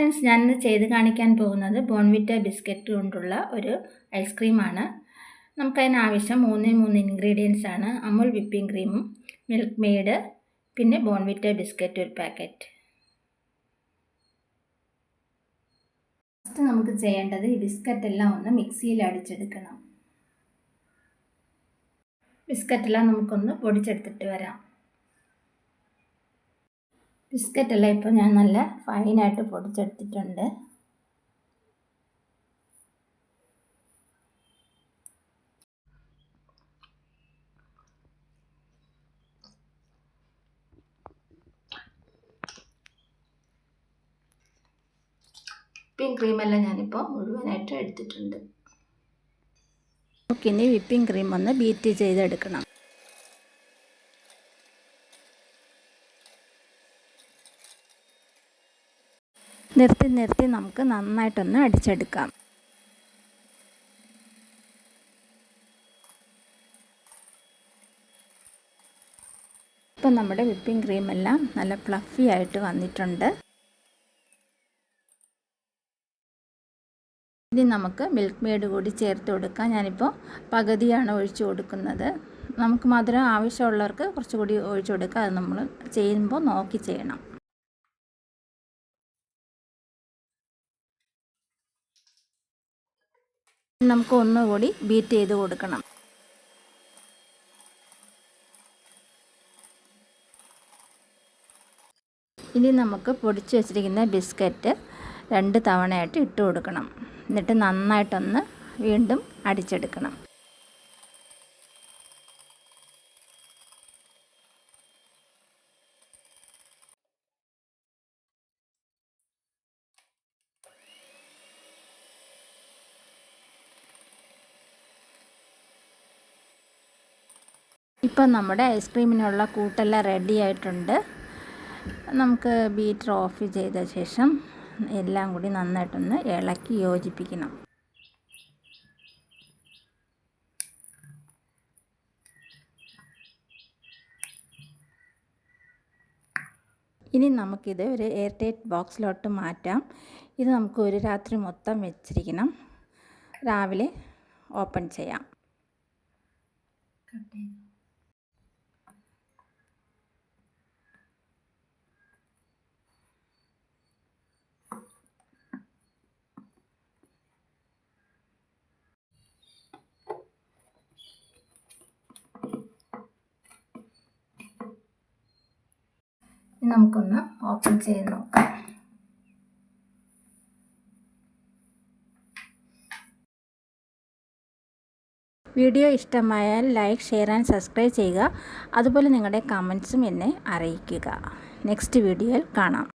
Friends, ഞാനിന്ന് ചെയ്ത് കാണിക്കാൻ പോകുന്നത് ബോൺവിറ്റ ബിസ്ക്കറ്റ് കൊണ്ടുള്ള ഒരു ഐസ്ക്രീമാണ്. നമുക്കതിനാവശ്യം 3 ഇൻഗ്രീഡിയൻസ് ആണ്. അമുൽ വിപ്പിംഗ് ക്രീമും മിൽക്ക് മെയ്ഡ്, പിന്നെ ബോൺവിറ്റ ബിസ്ക്കറ്റ് ഒരു പാക്കറ്റ്. ഫസ്റ്റ് നമുക്ക് ചെയ്യേണ്ടത് ഈ ബിസ്ക്കറ്റെല്ലാം ഒന്ന് മിക്സിയിൽ അടിച്ചെടുക്കണം. ബിസ്ക്കറ്റെല്ലാം നമുക്കൊന്ന് പൊടിച്ചെടുത്തിട്ട് വരാം. ബിസ്ക്കറ്റെല്ലാം ഇപ്പോൾ ഞാൻ നല്ല ഫൈനായിട്ട് പൊടിച്ചെടുത്തിട്ടുണ്ട്. വിപ്പിംഗ് ക്രീമെല്ലാം ഞാനിപ്പോൾ മുഴുവനായിട്ട് എടുത്തിട്ടുണ്ട്. നമുക്കിനി വിപ്പിംഗ് ക്രീം ഒന്ന് ബീറ്റ് ചെയ്തെടുക്കണം. നിർത്തി നമുക്ക് നന്നായിട്ടൊന്ന് അടിച്ചെടുക്കാം. ഇപ്പം നമ്മുടെ വിപ്പിംഗ് ക്രീമെല്ലാം നല്ല ഫ്ലഫി ആയിട്ട് വന്നിട്ടുണ്ട്. ഇനി നമുക്ക് മിൽക്ക് മെയ്ഡ് കൂടി ചേർത്ത് കൊടുക്കാം. ഞാനിപ്പോൾ പകുതിയാണ് ഒഴിച്ചു കൊടുക്കുന്നത്. നമുക്ക് മധുരം ആവശ്യമുള്ളവർക്ക് കുറച്ചുകൂടി ഒഴിച്ചു കൊടുക്കുക. അത് നമ്മൾ ചെയ്യുമ്പോൾ നോക്കി ചെയ്യണം. നമുക്ക് ഒന്നുകൂടി ബീറ്റ് ചെയ്ത് കൊടുക്കണം. ഇനി നമുക്ക് പൊടിച്ച് വെച്ചിരിക്കുന്ന ബിസ്ക്കറ്റ് 2 തവണയായിട്ട് ഇട്ട് കൊടുക്കണം. എന്നിട്ട് നന്നായിട്ടൊന്ന് വീണ്ടും അടിച്ചെടുക്കണം. ഇപ്പം നമ്മുടെ ഐസ്ക്രീമിനുള്ള കൂട്ടെല്ലാം റെഡി ആയിട്ടുണ്ട്. നമുക്ക് ബീറ്റർ ഓഫ് ചെയ്ത ശേഷം എല്ലാം കൂടി നന്നായിട്ടൊന്ന് ഇളക്കി യോജിപ്പിക്കണം. ഇനി നമുക്കിത് ഒരു എയർ ടൈറ്റ് ബോക്സിലോട്ട് മാറ്റാം. ഇത് നമുക്ക് ഒരു രാത്രി മൊത്തം വെച്ചിരിക്കണം. രാവിലെ ഓപ്പൺ ചെയ്യാം. നമുക്കൊന്ന് ഓപ്പൺ ചെയ്ത് നോക്കാം. വീഡിയോ ഇഷ്ടമായാൽ ലൈക്ക്, ഷെയർ ആൻഡ് സബ്സ്ക്രൈബ് ചെയ്യുക. അതുപോലെ നിങ്ങളുടെ കമൻസും എന്നെ അറിയിക്കുക. നെക്സ്റ്റ് വീഡിയോയിൽ കാണാം.